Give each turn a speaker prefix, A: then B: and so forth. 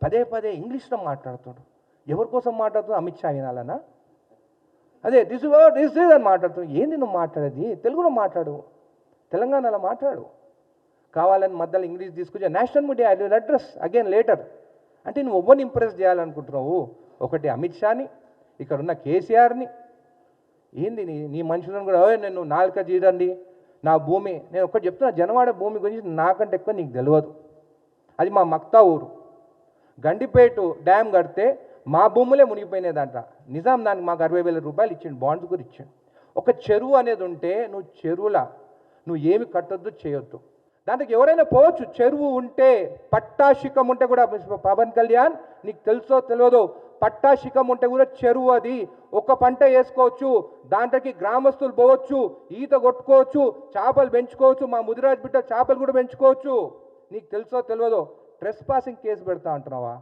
A: పదే పదే ఇంగ్లీష్లో మాట్లాడుతాడు. ఎవరి కోసం మాట్లాడుతున్నాడు? అమిత్ షా వినాలనా? అదే దిస్ అని మాట్లాడుతున్నాడు. ఏంది నువ్వు మాట్లాడేది? తెలుగులో మాట్లాడు, తెలంగాణలో మాట్లాడు. కావాలని మధ్యలో ఇంగ్లీష్ తీసుకొచ్చి national media I will address again later అంటే నువ్వు ఎవరిని ఇంప్రెస్ చేయాలనుకుంటున్నావు? ఒకటి అమిత్ షాని, ఇక్కడ ఉన్న కేసీఆర్ని. ఏంది నీ మనుషులను కూడా నేను నాలుక జీడండి నా భూమి. నేను ఒక్కటి చెప్తున్నా, జనవాడ భూమి గురించి నాకంటే ఎక్కువ నీకు తెలియదు. అది మా మక్తా ఊరు. గండిపేట డ్యామ్ కడితే మా భూములే మునిగిపోయినాయి. నిజాం దానికి మాకు 60,000 రూపాయలు ఇచ్చిండు, బాండ్స్ కూడా ఇచ్చిండు. ఒక చెరువు అనేది ఉంటే నువ్వు చెరువులా నువ్వు ఏమి కట్టొద్దు, చేయొద్దు. దాంట్లోకి ఎవరైనా పోవచ్చు. చెరువు ఉంటే పట్టాశిఖం ఉంటే కూడా, పవన్ కళ్యాణ్ నీకు తెలుసో తెలియదో, పట్టాశిఖం ఉంటే కూడా చెరువు అది ఒక పంట వేసుకోవచ్చు. దాంట్లోకి గ్రామస్తులు పోవచ్చు, ఈత కొట్టుకోవచ్చు, చేపలు పెంచుకోవచ్చు. మా ముదిరాజ్ బిడ్డ చేపలు కూడా పెంచుకోవచ్చు. నీకు తెలుసో తెలియదో ట్రెస్ పాసింగ్ కేసు పెడతా అంటున్నావా?